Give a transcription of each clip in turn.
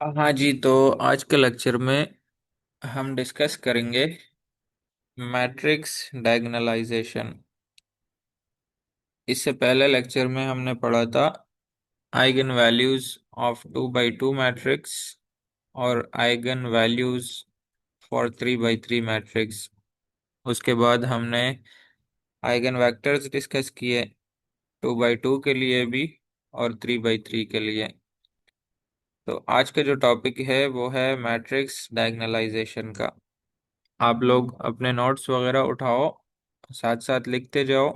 हाँ जी, तो आज के लेक्चर में हम डिस्कस करेंगे मैट्रिक्स डायगोनलाइजेशन। इससे पहले लेक्चर में हमने पढ़ा था eigen values of 2 by 2 matrix और eigen values for 3 by 3 matrix. उसके बाद हमने आइगन वेक्टर्स डिस्कस किए 2 by 2 के लिए भी और 3 by 3 के लिए। तो आज का जो टॉपिक है वो है मैट्रिक्स डायगोनलाइजेशन का। आप लोग अपने नोट्स वगैरह उठाओ, साथ साथ लिखते जाओ,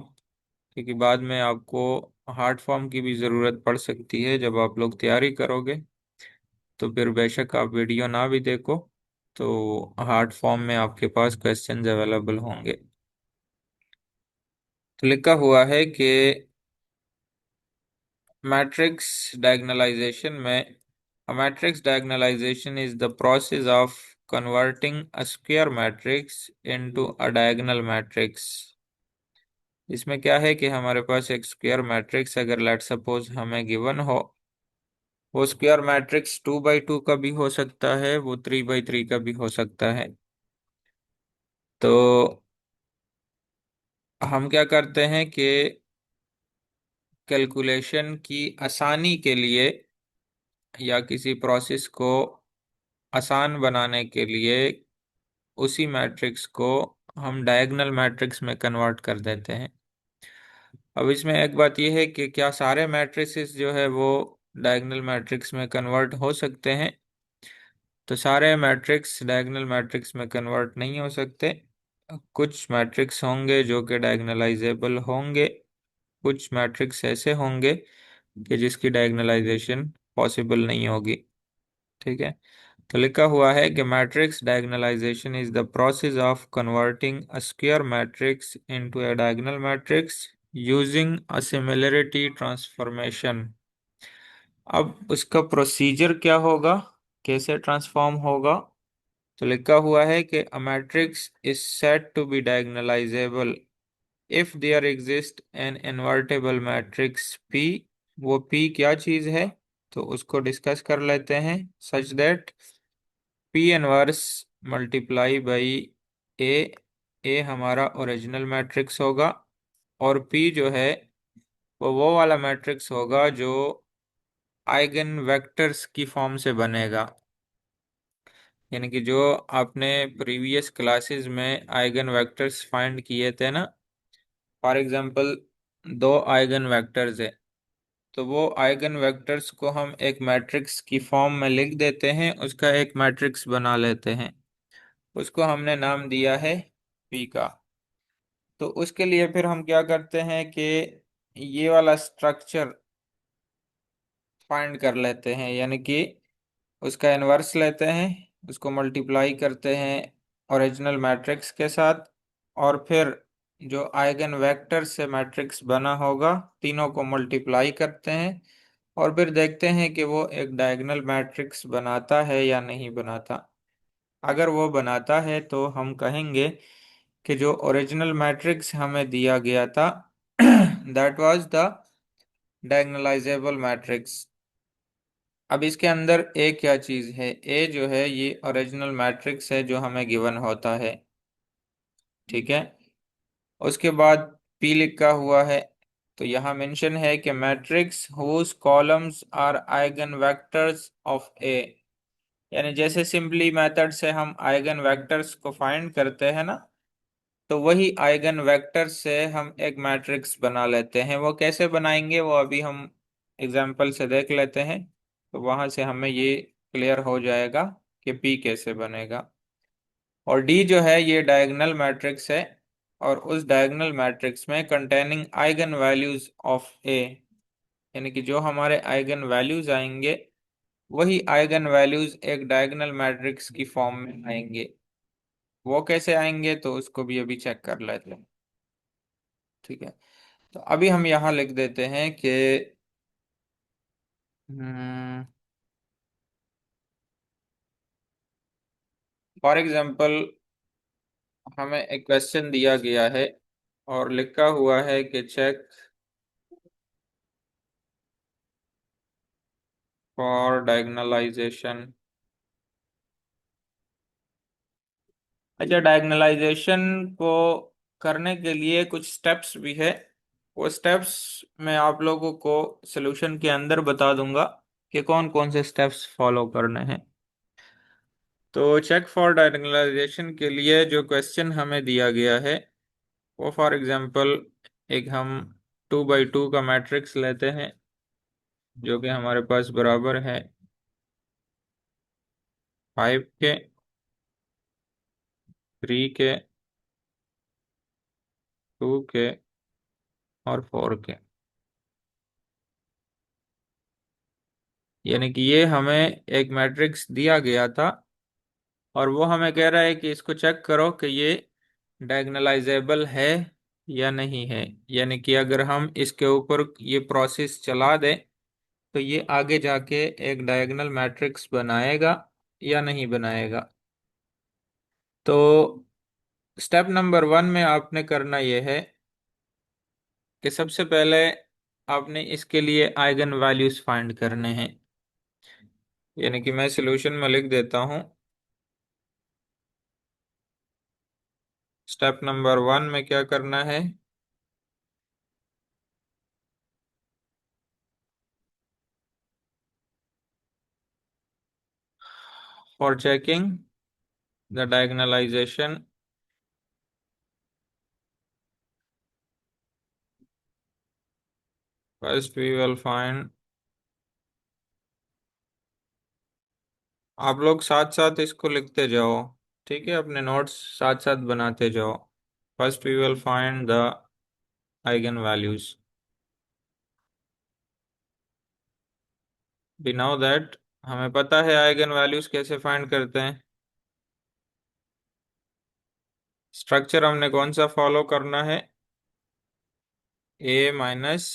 क्योंकि बाद में आपको हार्ड फॉर्म की भी ज़रूरत पड़ सकती है जब आप लोग तैयारी करोगे। तो फिर बेशक आप वीडियो ना भी देखो, तो हार्ड फॉर्म में आपके पास क्वेश्चंस अवेलेबल होंगे। तो लिखा हुआ है कि मैट्रिक्स डायगोनलाइजेशन में a matrix diagonalization is the process of converting a square matrix into a diagonal matrix। इसमें क्या है कि हमारे पास एक स्क्वायर मैट्रिक्स अगर लेट सपोज हमें गिवन हो, वो स्क्वायर मैट्रिक्स 2 by 2 का भी हो सकता है, वो 3 by 3 का भी हो सकता है। तो हम क्या करते हैं कि कैलकुलेशन की आसानी के लिए या किसी प्रोसेस को आसान बनाने के लिए उसी मैट्रिक्स को हम डायगोनल मैट्रिक्स में कन्वर्ट कर देते हैं। अब इसमें एक बात यह है कि क्या सारे मैट्रिसेस जो है वो डायगोनल मैट्रिक्स में कन्वर्ट हो सकते हैं? तो सारे मैट्रिक्स डायगोनल मैट्रिक्स में कन्वर्ट नहीं हो सकते। कुछ मैट्रिक्स होंगे जो कि डायगोनलाइजेबल होंगे, कुछ मैट्रिक्स ऐसे होंगे कि जिसकी डायगोनलाइजेशन पॉसिबल नहीं होगी। ठीक है। तो लिखा हुआ है कि matrix diagonalisation is the process of converting a square matrix into a diagonal matrix using a similarity transformation. अब उसका प्रोसीजर क्या होगा, कैसे ट्रांसफॉर्म होगा? तो लिखा हुआ है कि a matrix is said to be diagonalizable if there exists an invertible matrix P। वो P क्या चीज है, तो उसको डिस्कस कर लेते हैं। such that P inverse multiply by A। A हमारा ओरिजिनल मैट्रिक्स होगा और P जो है वो वाला मैट्रिक्स होगा जो आइगन वेक्टर्स की फॉर्म से बनेगा। यानी कि जो आपने प्रीवियस क्लासेस में आइगन वेक्टर्स फाइंड किए थे ना, फॉर एग्जांपल दो आइगन वेक्टर्स है, तो वो आइगन वेक्टर्स को हम एक मैट्रिक्स की फॉर्म में लिख देते हैं, उसका एक मैट्रिक्स बना लेते हैं। उसको हमने नाम दिया है पी का। तो उसके लिए फिर हम क्या करते हैं कि ये वाला स्ट्रक्चर फाइंड कर लेते हैं, यानी कि उसका इन्वर्स लेते हैं, उसको मल्टीप्लाई करते हैं ओरिजिनल मैट्रिक्स के साथ, और फिर जो आइगन वेक्टर से मैट्रिक्स बना होगा तीनों को मल्टीप्लाई करते हैं, और फिर देखते हैं कि वो एक डायगोनल मैट्रिक्स बनाता है या नहीं बनाता। अगर वो बनाता है तो हम कहेंगे कि जो ओरिजिनल मैट्रिक्स हमें दिया गया था that was the diagonalisable matrix. अब इसके अंदर ए क्या चीज है? ए जो है ये ओरिजिनल मैट्रिक्स है जो हमें गिवन होता है। ठीक है। उसके बाद पी लिखा हुआ है, तो यहाँ मेंशन है कि matrix whose columns are eigen vectors of A. यानी जैसे सिंपली मेथड से हम आइगन वेक्टर्स को फाइंड करते हैं ना, तो वही आइगन वेक्टर से हम एक मैट्रिक्स बना लेते हैं। वो कैसे बनाएंगे वो अभी हम एग्जाम्पल से देख लेते हैं, तो वहां से हमें ये क्लियर हो जाएगा कि पी कैसे बनेगा। और डी जो है ये डायगोनल मैट्रिक्स है, और उस डायगोनल मैट्रिक्स में containing eigen values of A, यानी कि जो हमारे आइगन वैल्यूज आएंगे वही आइगन वैल्यूज एक डायगोनल मैट्रिक्स की फॉर्म में आएंगे। वो कैसे आएंगे तो उसको भी अभी चेक कर लेते हैं। ठीक है। तो अभी हम यहाँ लिख देते हैं कि फॉर एग्जांपल हमें एक क्वेश्चन दिया गया है और लिखा हुआ है कि चेक फॉर डायगनलाइजेशन। अच्छा, डायगनलाइजेशन को करने के लिए कुछ स्टेप्स भी है। वो स्टेप्स मैं आप लोगों को सॉल्यूशन के अंदर बता दूंगा कि कौन कौन से स्टेप्स फॉलो करने हैं। तो चेक फॉर डायगनलाइजेशन के लिए जो क्वेश्चन हमें दिया गया है वो फॉर एग्जांपल एक हम 2 बाई 2 का मैट्रिक्स लेते हैं जो कि हमारे पास बराबर है 5 के, 3 के, 2 के और 4 के। यानी कि ये हमें एक मैट्रिक्स दिया गया था और वो हमें कह रहा है कि इसको चेक करो कि ये डायगनलाइजेबल है या नहीं है। यानी कि अगर हम इसके ऊपर ये प्रोसेस चला दें तो ये आगे जाके एक डायगोनल मैट्रिक्स बनाएगा या नहीं बनाएगा। तो स्टेप नंबर 1 में आपने करना यह है कि सबसे पहले आपने इसके लिए आइगन वैल्यूज फाइंड करने हैं। यानी कि मैं सॉल्यूशन में लिख देता हूं। स्टेप नंबर 1 में क्या करना है? For checking the diagonalisation, first we will find. आप लोग साथ साथ इसको लिखते जाओ, ठीक है? अपने नोट्स साथ साथ बनाते जाओ। First we will find the eigenvalues. We know that, हमें पता है आइगन वैल्यूज कैसे फाइंड करते हैं। स्ट्रक्चर हमने कौन सा फॉलो करना है? A minus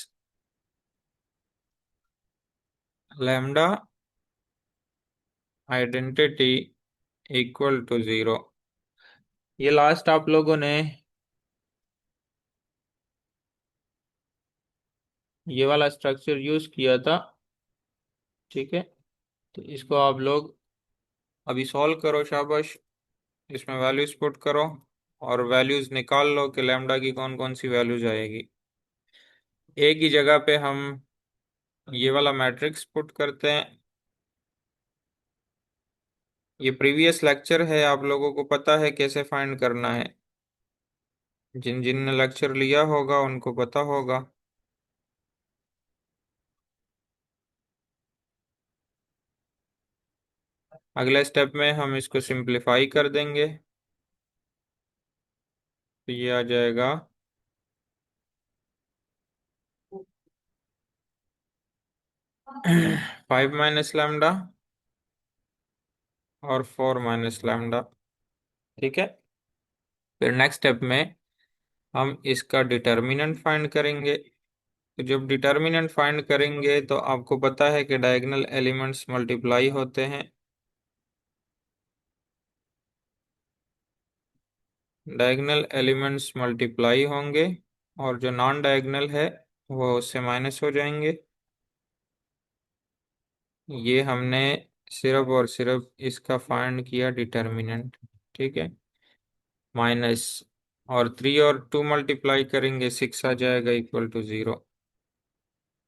lambda identity equal to 0। ये लास्ट आप लोगों ने ये वाला स्ट्रक्चर यूज किया था, ठीक है? तो इसको आप लोग अभी सॉल्व करो, शाबाश। इसमें वैल्यूज पुट करो और वैल्यूज निकाल लो कि लैम्डा की कौन कौन सी वैल्यूज आएगी। ए की जगह पे हम ये वाला मैट्रिक्स पुट करते हैं। ये प्रीवियस लेक्चर है, आप लोगों को पता है कैसे फाइंड करना है। जिन जिन ने लेक्चर लिया होगा उनको पता होगा। अगले स्टेप में हम इसको सिंप्लीफाई कर देंगे तो ये आ जाएगा 5 माइनस लैम्डा और 4 माइनस लैम्डा, ठीक है? फिर नेक्स्ट स्टेप में हम इसका डिटर्मिनेंट फाइंड करेंगे। तो जब डिटर्मिनेंट फाइंड करेंगे तो आपको पता है कि डायगोनल एलिमेंट्स मल्टीप्लाई होते हैं। डायगोनल एलिमेंट्स मल्टीप्लाई होंगे और जो नॉन डायगोनल है वो उससे माइनस हो जाएंगे। ये हमने सिर्फ और सिर्फ इसका फाइंड किया डिटर्मिनेंट, ठीक है? माइनस और 3 और 2 मल्टीप्लाई करेंगे 6 आ जाएगा इक्वल टू 0।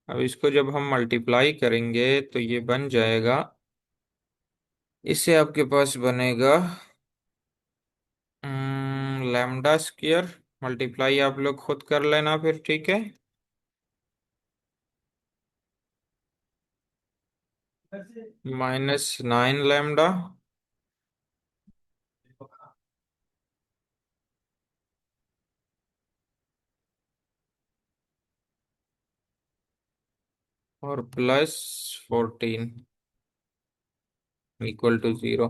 अब इसको जब हम मल्टीप्लाई करेंगे तो ये बन जाएगा, इससे आपके पास बनेगा लैम्डा स्क्वायर। मल्टीप्लाई आप लोग खुद कर लेना फिर, ठीक है? -9 लैम्डा और +14 इक्वल टू 0।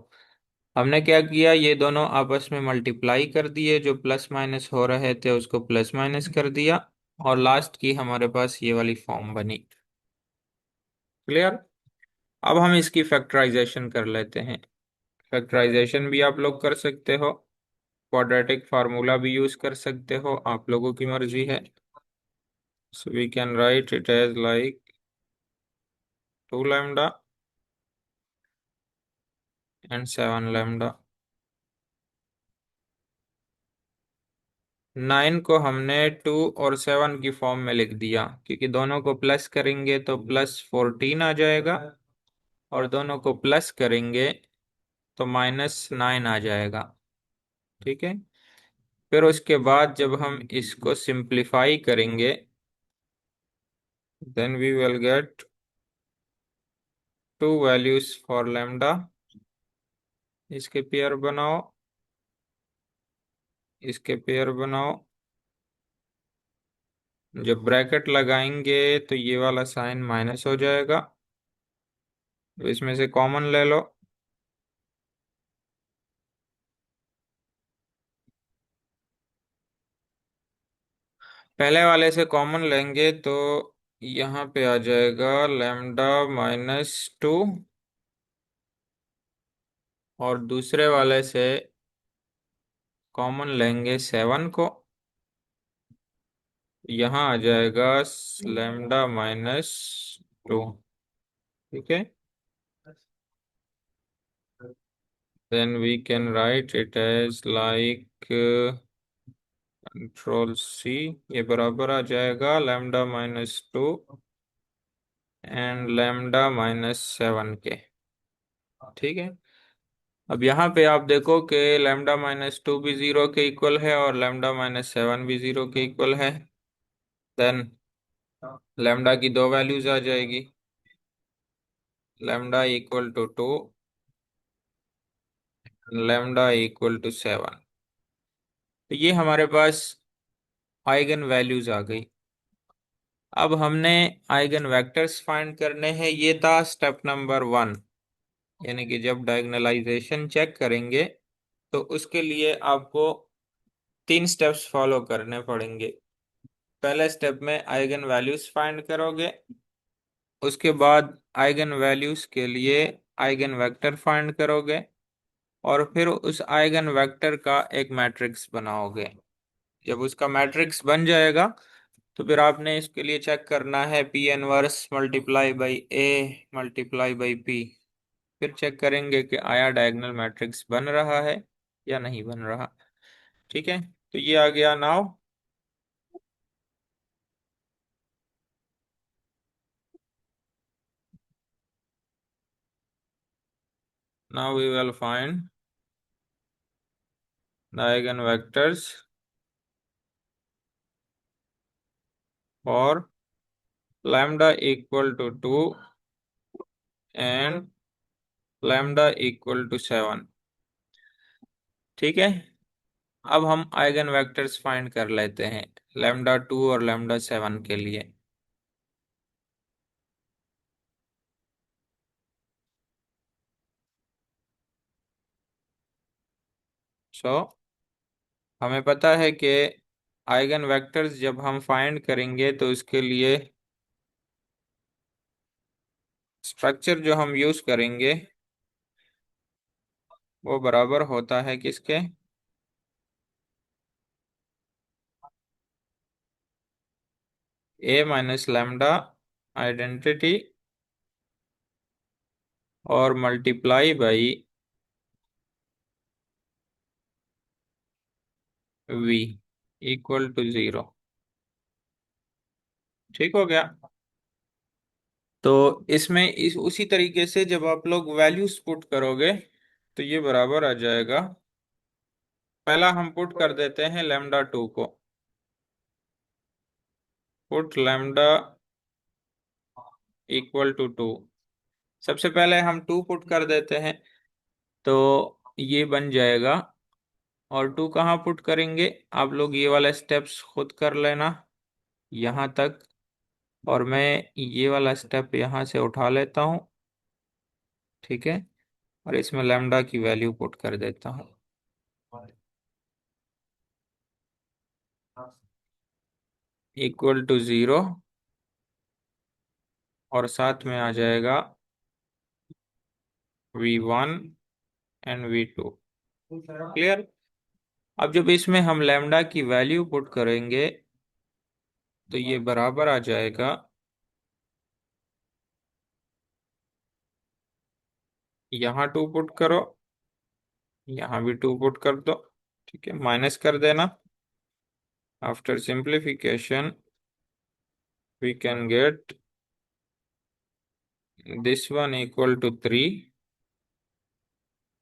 हमने क्या किया, ये दोनों आपस में मल्टीप्लाई कर दिए, जो प्लस माइनस हो रहे थे उसको प्लस माइनस कर दिया और लास्ट की हमारे पास ये वाली फॉर्म बनी। क्लियर? अब हम इसकी फैक्टराइजेशन कर लेते हैं। फैक्टराइजेशन भी आप लोग कर सकते हो, क्वाड्रेटिक फार्मूला भी यूज कर सकते हो, आप लोगों की मर्जी है। So we can write it as like 2 lambda and 7 lambda. 9 को हमने 2 और 7 की फॉर्म में लिख दिया, क्योंकि दोनों को प्लस करेंगे तो +14 आ जाएगा, और दोनों को प्लस करेंगे तो -9 आ जाएगा। ठीक है। फिर उसके बाद जब हम इसको सिंप्लीफाई करेंगे, then we will get 2 values for lambda. इसके पेयर बनाओ, इसके पेयर बनाओ। जब ब्रैकेट लगाएंगे तो ये वाला साइन माइनस हो जाएगा, तो इसमें से कॉमन ले लो। पहले वाले से कॉमन लेंगे तो यहाँ पे आ जाएगा λ-2, और दूसरे वाले से कॉमन लेंगे 7 को, यहाँ आ जाएगा λ-2। ठीक है। then we can write it as like Ctrl+C, ये बराबर आ जाएगा λ-2 एंड λ-7 के। ठीक है। अब यहाँ पे आप देखो कि λ-2 भी 0 के इक्वल है और λ-7 भी 0 के इक्वल है। देन लैम्डा की दो वैल्यूज आ जाएगी, λ = 2, λ = 7। तो ये हमारे पास आइगन वैल्यूज आ गई। अब हमने आइगन वेक्टर्स फाइंड करने हैं, ये था स्टेप नंबर 1। यानी कि जब डायगोनलाइजेशन चेक करेंगे तो उसके लिए आपको 3 स्टेप्स फॉलो करने पड़ेंगे। पहले स्टेप में आइगन वैल्यूज फाइंड करोगे, उसके बाद आइगन वैल्यूज के लिए आइगन वेक्टर फाइंड करोगे, और फिर उस आइगन वेक्टर का एक मैट्रिक्स बनाओगे। जब उसका मैट्रिक्स बन जाएगा तो फिर आपने इसके लिए चेक करना है P 1 multiply by A multiply by P। फिर चेक करेंगे कि आया डायगोनल मैट्रिक्स बन रहा है या नहीं बन रहा। ठीक है। तो ये आ गया। Now we will find the eigenvectors for λ = 2 and λ = 7। ठीक है। अब हम आइगन वेक्टर्स फाइंड कर लेते हैं λ2 और λ7 के लिए। सो हमें पता है कि आइगन वेक्टर्स जब हम फाइंड करेंगे तो उसके लिए स्ट्रक्चर जो हम यूज करेंगे वो बराबर होता है किसके? A माइनस लैम्डा आइडेंटिटी और मल्टीप्लाई बाई V = 0। ठीक हो गया। तो इसमें इस उसी तरीके से जब आप लोग वैल्यूज पुट करोगे तो ये बराबर आ जाएगा। पहला हम पुट कर देते हैं λ2 को। पुट λ = 2। सबसे पहले हम 2 पुट कर देते हैं, तो ये बन जाएगा। और 2 कहाँ पुट करेंगे? आप लोग ये वाला स्टेप्स खुद कर लेना यहाँ तक, और मैं ये वाला स्टेप यहाँ से उठा लेता हूँ। ठीक है। और इसमें लैम्डा की वैल्यू पुट कर देता हूँ, =0, और साथ में आ जाएगा V1 एंड V2। क्लियर। अब जब इसमें हम लैम्डा की वैल्यू पुट करेंगे तो ये बराबर आ जाएगा, यहाँ 2 पुट करो यहाँ भी 2 पुट कर दो। ठीक है, माइनस कर देना। After simplification we can get this one equal to 3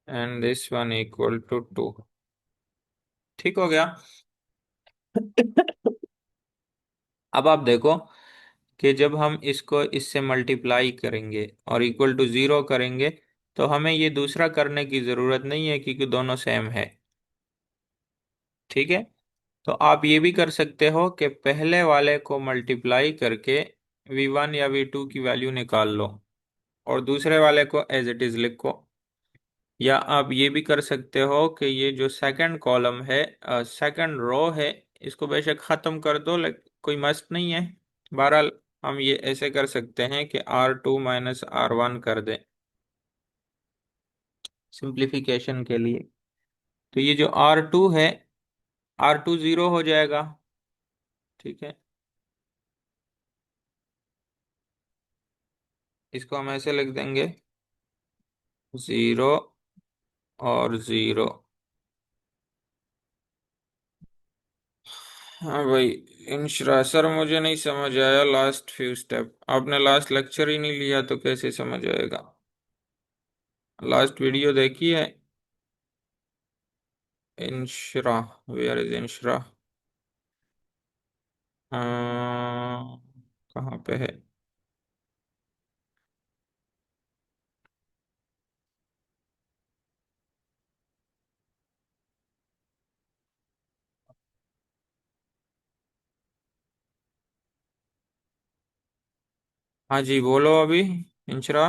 and this one equal to 2। ठीक हो गया। अब आप देखो कि जब हम इसको इससे मल्टीप्लाई करेंगे और इक्वल टू 0 करेंगे, तो हमें ये दूसरा करने की जरूरत नहीं है क्योंकि दोनों सेम है। ठीक है, तो आप ये भी कर सकते हो कि पहले वाले को मल्टीप्लाई करके V1 या V2 की वैल्यू निकाल लो और दूसरे वाले को एज इट इज लिखो। या आप ये भी कर सकते हो कि ये जो सेकंड कॉलम है, सेकंड रो है, इसको बेशक खत्म कर दो, लेकिन कोई मस्त नहीं है। बहरहाल हम ये ऐसे कर सकते हैं कि R2 माइनस R1 कर दें सिंप्लीफिकेशन के लिए। तो ये जो R2 है, R2 0 हो जाएगा। ठीक है, इसको हम ऐसे लिख देंगे, 0 और 0। हाँ भाई, इंशरा सर मुझे नहीं समझ आया लास्ट फ्यू स्टेप। आपने लास्ट लेक्चर ही नहीं लिया तो कैसे समझ आएगा? लास्ट वीडियो देखी है? Inshra, where is Inshra? कहाँ पे है? हाँ जी, बोलो अभी। इंशरा।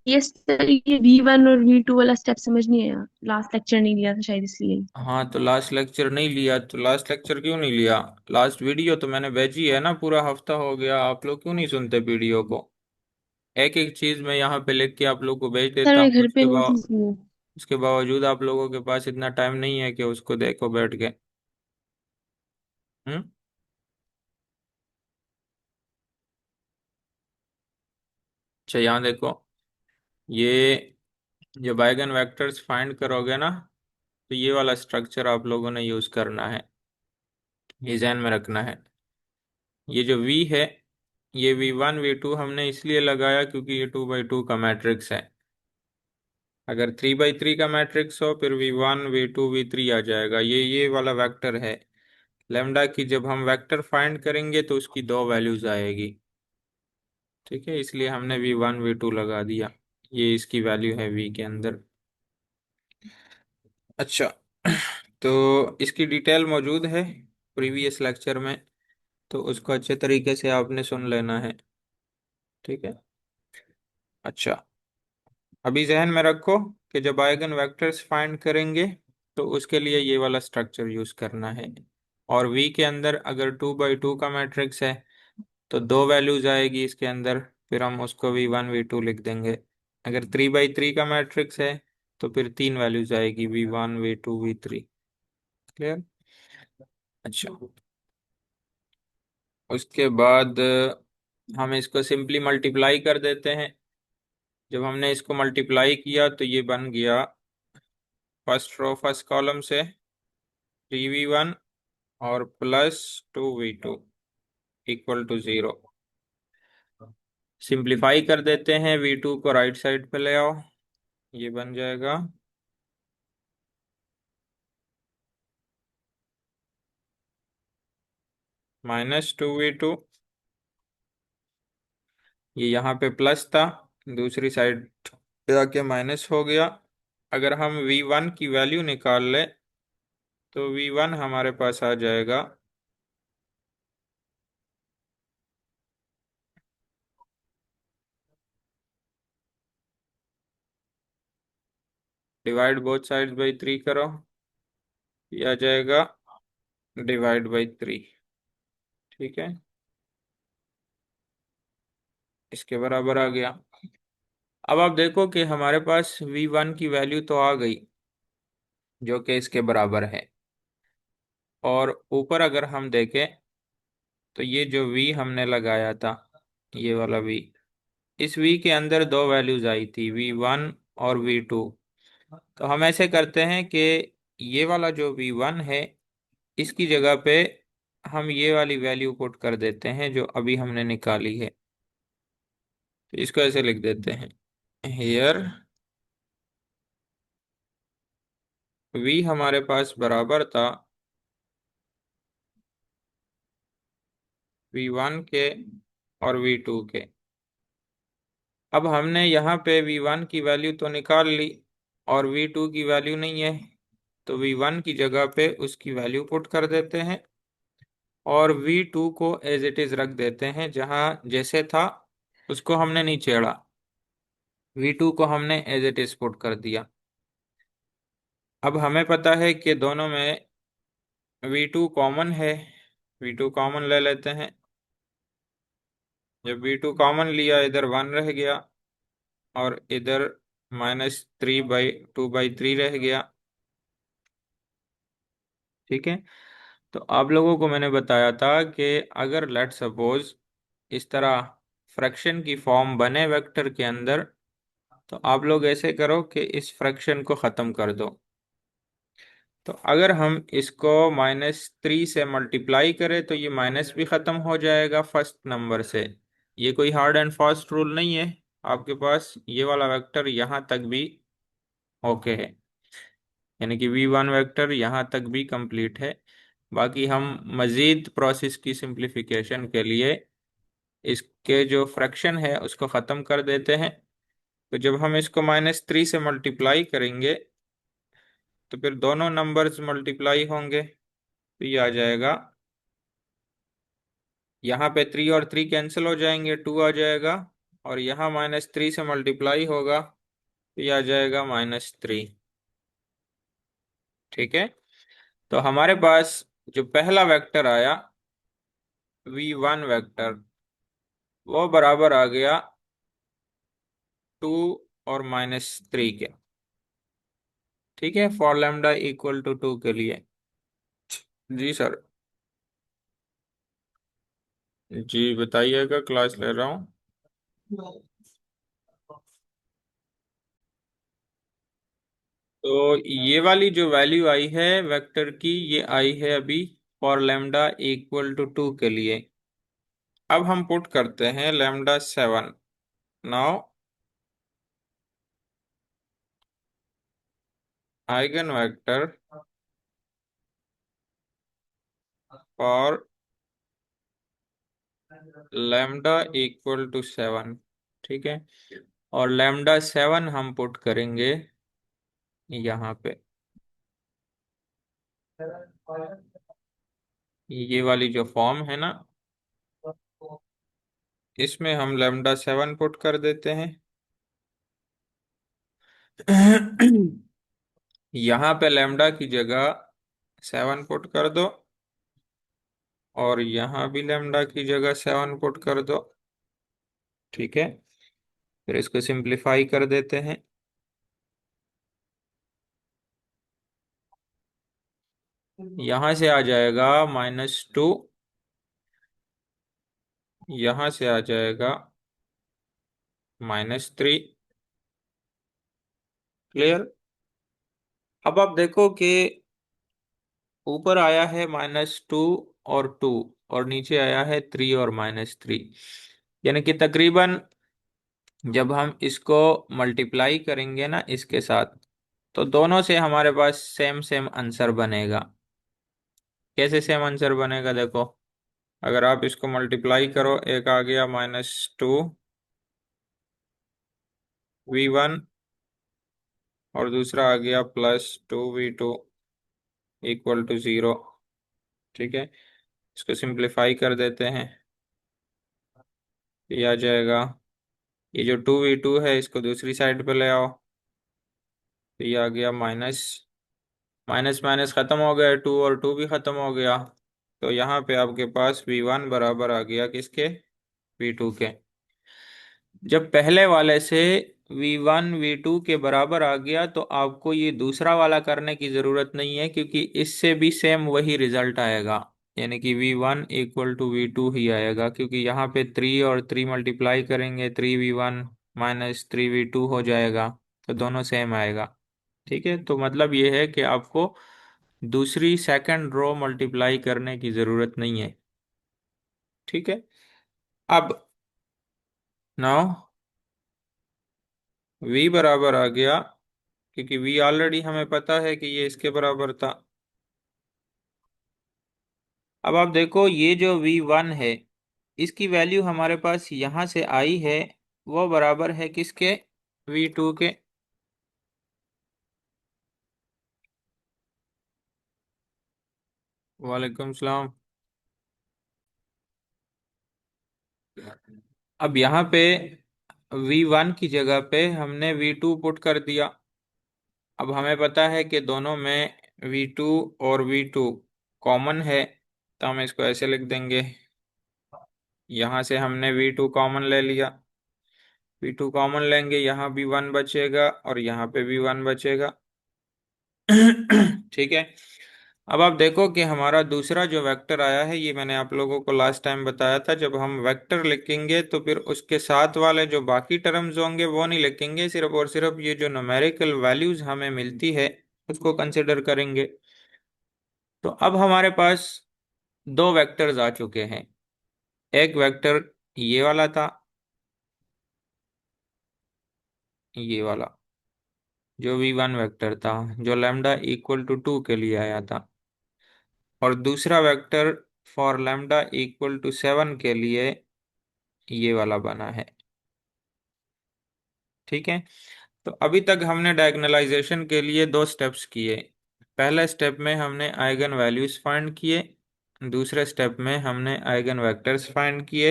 ये सर, ये V1 और V2 वाला स्टेप समझ नहीं आया। लास्ट लेक्चर नहीं लिया था शायद इसलिए। हाँ, तो लास्ट लेक्चर नहीं लिया तो लास्ट लेक्चर क्यों नहीं लिया? लास्ट वीडियो तो मैंने भेजी है ना, पूरा हफ्ता हो गया, आप लोग क्यों नहीं सुनते वीडियो को? एक एक चीज मैं यहाँ पे लिख के आप लोग को भेज सर देता मैं हूँ, घर पे नहीं थी इसलिए। उसके बावजूद आप लोगों के पास इतना टाइम नहीं है कि उसको देखो बैठ के। हम्म। अच्छा, यहाँ देखो, ये जब आइगन वेक्टर्स फाइंड करोगे ना, तो ये वाला स्ट्रक्चर आप लोगों ने यूज करना है, ये ध्यान में रखना है। ये जो V है, ये V1 V2 हमने इसलिए लगाया क्योंकि ये 2 by 2 का मैट्रिक्स है। अगर 3 by 3 का मैट्रिक्स हो फिर V1 V2 V3 आ जाएगा। ये वाला वेक्टर है। लेमडा की जब हम वेक्टर फाइंड करेंगे तो उसकी दो वैल्यूज आएगी। ठीक है, इसलिए हमने V1 V2 लगा दिया। ये इसकी वैल्यू है V के अंदर। अच्छा, तो इसकी डिटेल मौजूद है प्रीवियस लेक्चर में, तो उसको अच्छे तरीके से आपने सुन लेना है। ठीक है। अच्छा, अभी जहन में रखो कि जब आइगन वेक्टर्स फाइंड करेंगे तो उसके लिए ये वाला स्ट्रक्चर यूज करना है। और V के अंदर अगर 2 by 2 का मैट्रिक्स है तो दो वैल्यूज आएगी इसके अंदर, फिर हम उसको V1 V2 लिख देंगे। अगर 3 by 3 का मैट्रिक्स है तो फिर तीन वैल्यूज आएगी, V1 V2 V3। क्लियर? अच्छा, उसके बाद हम इसको सिंपली मल्टीप्लाई कर देते हैं। जब हमने इसको मल्टीप्लाई किया तो ये बन गया फर्स्ट रो फर्स्ट कॉलम से 3V1 और plus 2V2 equal to 0। Simplify कर देते हैं, V2 को राइट साइड पे ले आओ, ये बन जाएगा -2V2। ये यहाँ पे प्लस था, दूसरी साइड पे आके माइनस हो गया। अगर हम V1 की वैल्यू निकाल ले तो V1 हमारे पास आ जाएगा डिवाइड बोथ साइड्स बाई 3 करो, ये आ जाएगा डिवाइड बाई 3। ठीक है, इसके बराबर आ गया। अब आप देखो कि हमारे पास V1 की वैल्यू तो आ गई जो कि इसके बराबर है। और ऊपर अगर हम देखें तो ये जो V हमने लगाया था, ये वाला V, इस V के अंदर दो वैल्यूज आई थी, V1 और V2। तो हम ऐसे करते हैं कि ये वाला जो V1 है, इसकी जगह पे हम ये वाली वैल्यू पुट कर देते हैं जो अभी हमने निकाली है। तो इसको ऐसे लिख देते हैं, हेयर V हमारे पास बराबर था V1 के और V2 के। अब हमने यहाँ पे V1 की वैल्यू तो निकाल ली और V2 की वैल्यू नहीं है, तो V1 की जगह पे उसकी वैल्यू पुट कर देते हैं और V2 को एज इट इज रख देते हैं जहाँ जैसे था, उसको हमने नहीं छेड़ा। V2 को हमने एज इट इज पुट कर दिया। अब हमें पता है कि दोनों में V2 कॉमन है, V2 कॉमन ले लेते हैं। जब V2 कॉमन लिया, इधर 1 रह गया और इधर -3/2/3 रह गया। ठीक है। तो आप लोगों को मैंने बताया था कि अगर लेट सपोज इस तरह फ्रैक्शन की फॉर्म बने वेक्टर के अंदर, तो आप लोग ऐसे करो कि इस फ्रैक्शन को ख़त्म कर दो। तो अगर हम इसको -3 से मल्टीप्लाई करें तो ये माइनस भी ख़त्म हो जाएगा फर्स्ट नंबर से। ये कोई हार्ड एंड फास्ट रूल नहीं है, आपके पास ये वाला वेक्टर यहाँ तक भी ओके है, यानी कि V1 वेक्टर यहाँ तक भी कंप्लीट है। बाकी हम मज़ीद प्रोसेस की सिंप्लीफिकेशन के लिए इसके जो फ्रैक्शन है उसको ख़त्म कर देते हैं। तो जब हम इसको -3 से मल्टीप्लाई करेंगे तो फिर दोनों नंबर्स मल्टीप्लाई होंगे, तो ये आ जाएगा, यहाँ पे 3 और 3 कैंसिल हो जाएंगे, 2 आ जाएगा, और यहाँ -3 से मल्टीप्लाई होगा तो ये आ जाएगा -3। ठीक है। तो हमारे पास जो पहला वेक्टर आया V1 वेक्टर, वो बराबर आ गया 2 और -3 के। ठीक है, फॉर लैम्डा इक्वल टू 2 के लिए। जी सर। जी बताइएगा, क्लास ले रहा हूँ। तो ये वाली जो वैल्यू आई है वेक्टर की, ये आई है अभी फॉर लैम्डा इक्वल टू 2 के लिए। अब हम पुट करते हैं λ7। Now eigen vector for lambda equal to 7। ठीक है। और λ7 हम पुट करेंगे यहाँ पे, ये वाली जो फॉर्म है ना, इसमें हम λ7 पुट कर देते हैं। यहाँ पे लैम्डा की जगह 7 पुट कर दो और यहाँ भी लैम्डा की जगह 7 पुट कर दो। ठीक है। फिर इसको सिंप्लीफाई कर देते हैं। यहाँ से आ जाएगा -2, यहाँ से आ जाएगा -3। क्लियर। अब आप देखो कि ऊपर आया है -2 और 2, और नीचे आया है 3 और -3, यानी कि तकरीबन जब हम इसको मल्टीप्लाई करेंगे ना इसके साथ, तो दोनों से हमारे पास सेम सेम आंसर बनेगा। कैसे सेम आंसर बनेगा देखो, अगर आप इसको मल्टीप्लाई करो, एक आ गया -2 V1 और दूसरा आ गया +2 V2 इक्वल टू 0। ठीक है। इसको सिंप्लीफाई कर देते हैं, ये आ जाएगा, ये जो 2V2 है इसको दूसरी साइड पे ले आओ, तो ये आ गया माइनस, माइनस माइनस खत्म हो गया, 2 और 2 भी खत्म हो गया। तो यहाँ पे आपके पास V1 बराबर आ गया किसके, V2 के। जब पहले वाले से V1 V2 के बराबर आ गया तो आपको ये दूसरा वाला करने की जरूरत नहीं है, क्योंकि इससे भी सेम वही रिजल्ट आएगा, यानी कि V1 इक्वल टू V2 ही आएगा, क्योंकि यहाँ पे 3 और 3 मल्टीप्लाई करेंगे, 3V1 -3V2 हो जाएगा। तो दोनों सेम आएगा। ठीक है, तो मतलब ये है कि आपको दूसरी सेकंड रो मल्टीप्लाई करने की जरूरत नहीं है। ठीक है। अब नाउ v बराबर आ गया, क्योंकि v ऑलरेडी हमें पता है कि ये इसके बराबर था। अब आप देखो, ये जो v1 है, इसकी वैल्यू हमारे पास यहां से आई है, वो बराबर है किसके? v2 के। वालेकुम सलाम। अब यहाँ पे v1 की जगह पे हमने v2 पुट कर दिया। अब हमें पता है कि दोनों में v2 और v2 कॉमन है, तो हम इसको ऐसे लिख देंगे। यहाँ से हमने v2 कॉमन ले लिया, v2 कॉमन लेंगे, यहाँ भी वन बचेगा और यहाँ पे भी वन बचेगा। ठीक है। अब आप देखो कि हमारा दूसरा जो वेक्टर आया है, ये मैंने आप लोगों को लास्ट टाइम बताया था, जब हम वेक्टर लिखेंगे तो फिर उसके साथ वाले जो बाकी टर्म्स होंगे वो नहीं लिखेंगे, सिर्फ और सिर्फ ये जो न्यूमेरिकल वैल्यूज हमें मिलती है उसको कंसिडर करेंगे। तो अब हमारे पास दो वेक्टर्स आ चुके हैं। एक वेक्टर ये वाला था, ये वाला जो v1 वेक्टर था, जो लैम्डा इक्वल टू 2 के लिए आया था। और दूसरा vector for lambda equal to 7 के लिए ये वाला बना है। ठीक है। तो अभी तक हमने डायगोनलाइजेशन के लिए दो स्टेप्स किए। पहले स्टेप में हमने आइगन वैल्यूज फाइंड किए, दूसरे स्टेप में हमने आइगन वेक्टर्स फाइंड किए।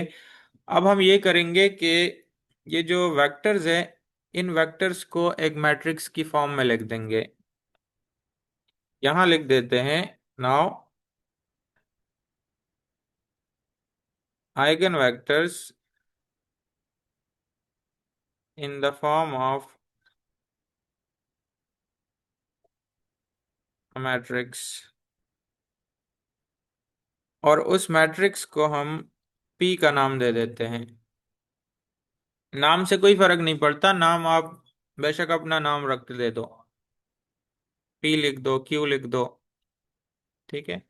अब हम ये करेंगे कि ये जो वेक्टर्स है, इन वेक्टर्स को एक मैट्रिक्स की फॉर्म में लिख देंगे। यहां लिख देते हैं, now eigen vectors in the form of matrix. और उस मैट्रिक्स को हम P का नाम दे देते हैं। नाम से कोई फर्क नहीं पड़ता, नाम आप बेशक अपना नाम रख दे दो, P लिख दो, Q लिख दो। ठीक है,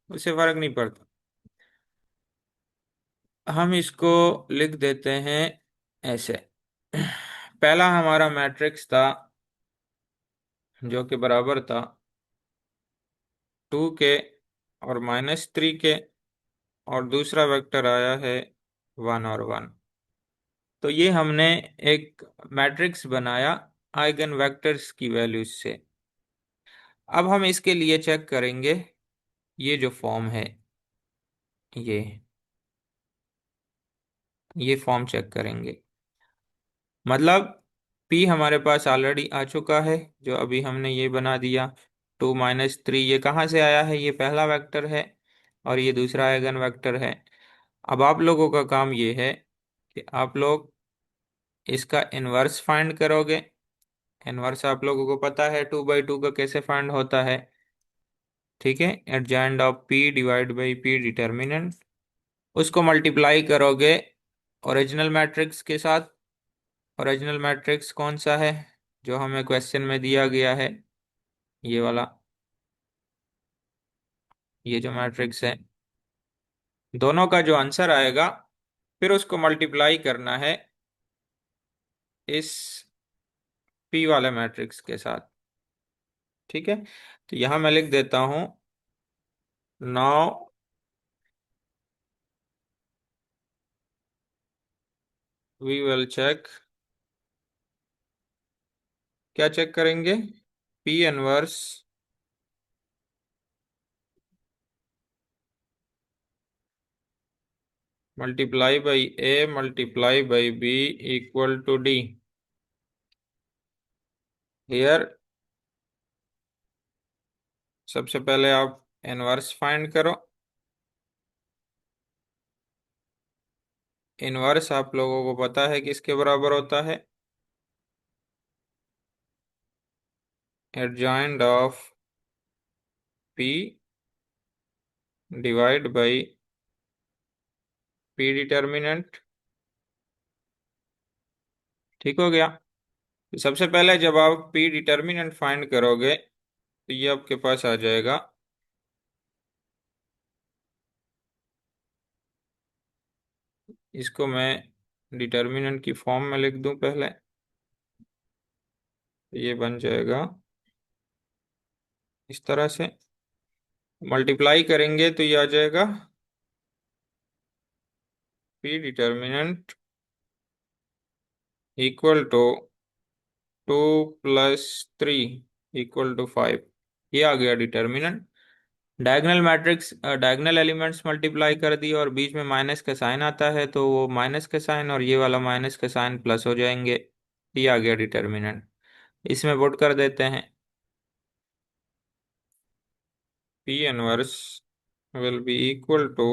उससे फर्क नहीं पड़ता। हम इसको लिख देते हैं ऐसे। पहला हमारा मैट्रिक्स था जो कि बराबर था 2 के और -3 के, और दूसरा वेक्टर आया है 1 और 1। तो ये हमने एक मैट्रिक्स बनाया आइगन वेक्टर्स की वैल्यूज से। अब हम इसके लिए चेक करेंगे ये जो फॉर्म है, ये ये फॉर्म चेक करेंगे। मतलब P हमारे पास ऑलरेडी आ चुका है, जो अभी हमने ये बना दिया। 2 - 3 ये कहाँ से आया है? ये पहला वेक्टर है और ये दूसरा आइगन वेक्टर है। अब आप लोगों का काम ये है कि आप लोग इसका इनवर्स फाइंड करोगे। इनवर्स आप लोगों को पता है 2/2 का कैसे फाइंड होता है। ठीक है, adjoint of P divide by P determinant. उसको मल्टीप्लाई करोगे ओरिजिनल मैट्रिक्स के साथ। ओरिजिनल मैट्रिक्स कौन सा है? जो हमें क्वेश्चन में दिया गया है, ये वाला, ये जो मैट्रिक्स है। दोनों का जो आंसर आएगा, फिर उसको मल्टीप्लाई करना है इस P वाले मैट्रिक्स के साथ। ठीक है, तो यहां मैं लिख देता हूं, नाउ वी विल चेक। क्या चेक करेंगे? P inverse multiply by A multiply by B equal to D। Here सबसे पहले आप इनवर्स फाइंड करो। इनवर्स आप लोगों को पता है किसके बराबर होता है? Adjoint of P divide by P determinant. ठीक हो गया। तो सबसे पहले जब आप पी डिटर्मिनेंट फाइंड करोगे तो ये आपके पास आ जाएगा। इसको मैं डिटर्मिनेंट की फॉर्म में लिख दूं पहले, तो ये बन जाएगा इस तरह से। मल्टीप्लाई करेंगे तो ये आ जाएगा P determinant equal to 2 + 3 equal to 5। ये आ गया determinant. Diagonal matrix, diagonal elements multiply कर दिए और बीच में माइनस का साइन आता है, तो वो माइनस का साइन और ये वाला माइनस का साइन प्लस हो जाएंगे। ये आ गया डिटर्मिनेंट। इसमें पुट कर देते हैं। P inverse will be equal to,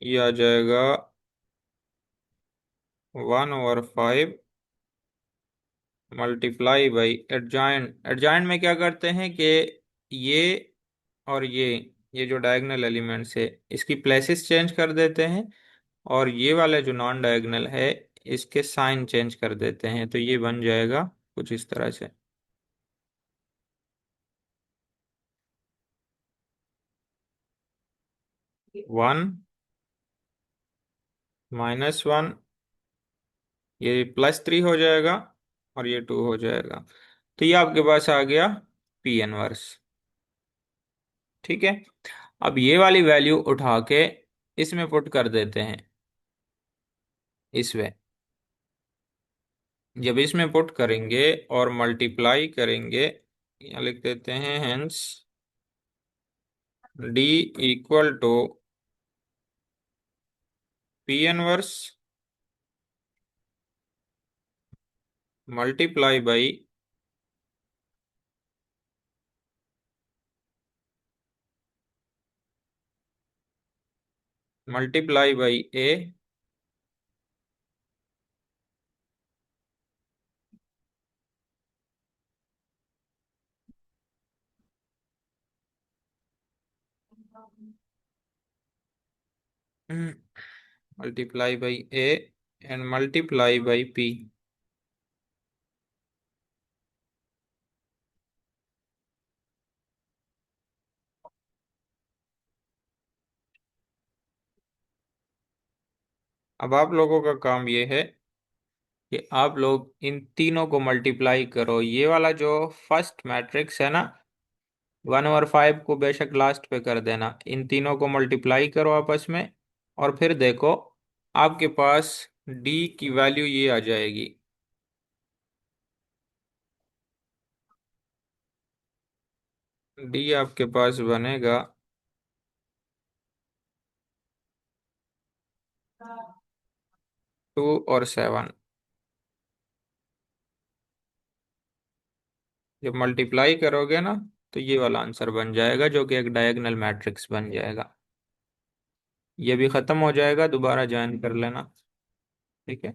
ये आ जाएगा 1/5 मल्टीप्लाई बाई एडजॉइंट। एडजॉइंट में क्या करते हैं कि ये और ये जो डायगोनल एलिमेंट्स है इसकी प्लेसेस चेंज कर देते हैं, और ये वाले जो नॉन डायगोनल है इसके साइन चेंज कर देते हैं, तो ये बन जाएगा कुछ इस तरह से। 1 - 1, ये +3 हो जाएगा और ये 2 हो जाएगा। तो ये आपके पास आ गया पी इनवर्स। ठीक है। अब ये वाली वैल्यू उठा के इसमें पुट कर देते हैं, इसमें। जब इसमें पुट करेंगे और मल्टीप्लाई करेंगे, यहाँ लिख देते हैं hence D equal to P inverse multiply by A. Multiply by A and multiply by P. अब आप लोगों का काम ये है कि आप लोग इन तीनों को मल्टीप्लाई करो। ये वाला जो फर्स्ट मैट्रिक्स है ना, 1/5 को बेशक लास्ट पे कर देना, इन तीनों को मल्टीप्लाई करो आपस में, और फिर देखो आपके पास डी की वैल्यू ये आ जाएगी। डी आपके पास बनेगा 2 और 7। जब मल्टीप्लाई करोगे ना तो ये वाला आंसर बन जाएगा, जो कि एक डायगोनल मैट्रिक्स बन जाएगा। ये भी खत्म हो जाएगा, दोबारा ज्वाइन कर लेना। ठीक है।